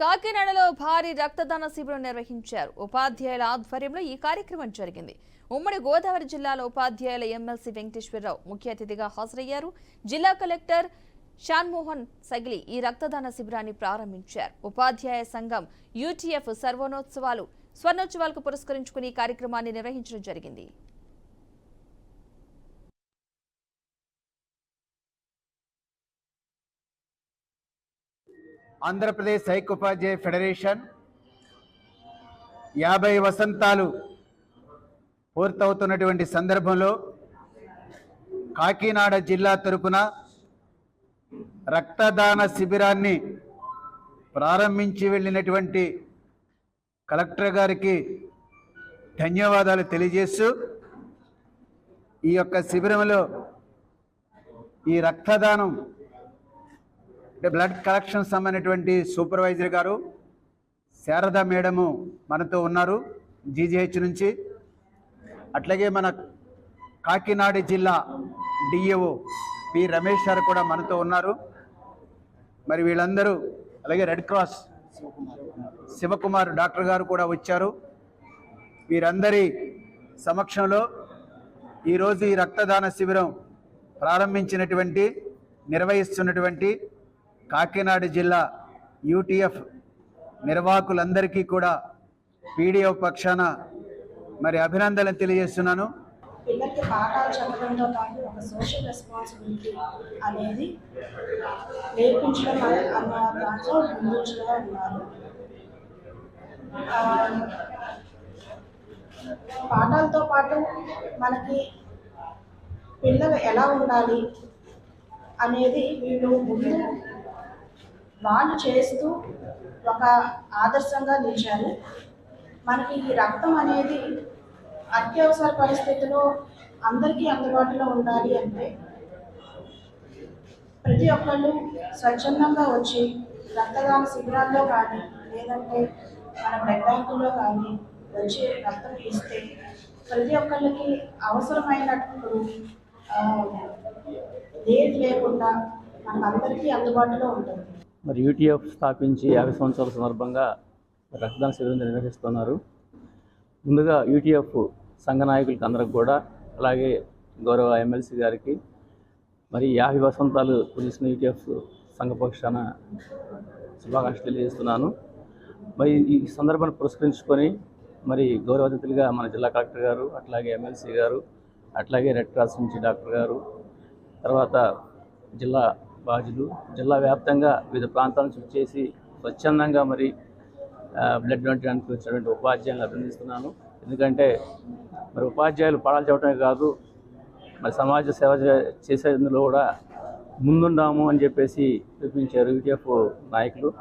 కాకినాడలో భారీ రక్తదాన శిబిరం నిర్వహించారు. ఉపాధ్యాయుల ఆధ్వర్యంలో ఈ కార్యక్రమం జరిగింది. ఉమ్మడి గోదావరి జిల్లాలో ఉపాధ్యాయుల ఎమ్మెల్సీ వెంకటేశ్వరరావు ముఖ్య అతిథిగా హాజరయ్యారు. జిల్లా కలెక్టర్ షాన్మోహన్ సగిలి ఈ రక్తదాన శిబిరాన్ని ప్రారంభించారు. ఉపాధ్యాయ సంఘం యూటీఎఫ్ స్వర్ణోత్సవాలకు పురస్కరించుకుని ఈ కార్యక్రమాన్ని నిర్వహించడం జరిగింది. ఆంధ్రప్రదేశ్ ఐక్యోపాధ్యాయ ఫెడరేషన్ 50 వసంతాలు పూర్తవుతున్నటువంటి సందర్భంలో కాకినాడ జిల్లా తరపున రక్తదాన శిబిరాన్ని ప్రారంభించి వెళ్ళినటువంటి కలెక్టర్ గారికి ధన్యవాదాలు తెలియజేస్తూ ఈ యొక్క శిబిరంలో ఈ రక్తదానం బ్లడ్ కలెక్షన్ సంబంధించినటువంటి సూపర్వైజర్ గారు శారద మేడము మనతో ఉన్నారు జీజీహెచ్ నుంచి. అట్లాగే మన కాకినాడ జిల్లా డిఏఓ పి రమేష్ గారు కూడా మనతో ఉన్నారు. మరి వీళ్ళందరూ అలాగే రెడ్ క్రాస్ శివకుమార్ డాక్టర్ గారు కూడా వచ్చారు. వీరందరి సమక్షంలో ఈరోజు ఈ రక్తదాన శిబిరం నిర్వహిస్తున్నటువంటి కాకినాడ జిల్లా యూటీఎఫ్ నిర్వాహకులందరికీ కూడా పీడీఎఫ్ పక్షాన మరి అభినందనలు తెలియజేస్తున్నాను. పిల్లలకి పాఠాలు చెప్పడంతో పాటు ఒక సోషల్ రెస్పాన్సిబిలిటీ అనేది నేర్పించడం అన్న దాంట్లో ముందుగా ఉన్నారు. పాఠాలతో పాటు మనకి పిల్లలు ఎలా ఉండాలి అనేది వీళ్ళు ముందు వాళ్ళు చేస్తూ ఒక ఆదర్శంగా నిలిచారు. మనకి ఈ రక్తం అనేది అత్యవసర పరిస్థితిలో అందరికీ అందుబాటులో ఉండాలి అంటే ప్రతి ఒక్కళ్ళు స్వచ్ఛందంగా వచ్చి రక్తదాన శిబిరాల్లో కానీ లేదంటే మన బ్లడ్ బ్యాంకుల్లో కానీ వచ్చి రక్తం ఇస్తే ప్రతి ఒక్కళ్ళకి అవసరమైనప్పుడు డేట్ లేకుండా మనకందరికీ అందుబాటులో ఉంటుంది. మరి యూటీఎఫ్ స్థాపించి 50 సంవత్సరాల సందర్భంగా రక్తదాన శిబిరం నిర్వహిస్తున్నారు. ముందుగా యూటీఎఫ్ సంఘ నాయకులకి అందరికి కూడా, అలాగే గౌరవ ఎమ్మెల్సీ గారికి మరి 50 వసంతాలు పూజిస్తున్న యూటీఎఫ్ సంఘపక్షాన శుభాకాంక్షలు తెలియజేస్తున్నాను. మరి ఈ సందర్భాన్ని పురస్కరించుకొని మరి గౌరవ అతిథులుగా మన జిల్లా కలెక్టర్ గారు, అట్లాగే ఎమ్మెల్సీ గారు, అట్లాగే రెడ్ క్రాస్ నుంచి డాక్టర్ గారు, తర్వాత జిల్లా బాధ్యులు, జిల్లా వ్యాప్తంగా వివిధ ప్రాంతాల నుంచి వచ్చేసి స్వచ్ఛందంగా మరి బ్లడ్ డొనేట్ వచ్చినటువంటి ఉపాధ్యాయులను అభినందిస్తున్నాను. ఎందుకంటే మరి ఉపాధ్యాయులు పాఠాలు చెప్పడమే కాదు, మరి సమాజ సేవ చేసేందులో కూడా ముందుండాము అని చెప్పేసి చూపించారు యూటీఎఫ్ నాయకులు.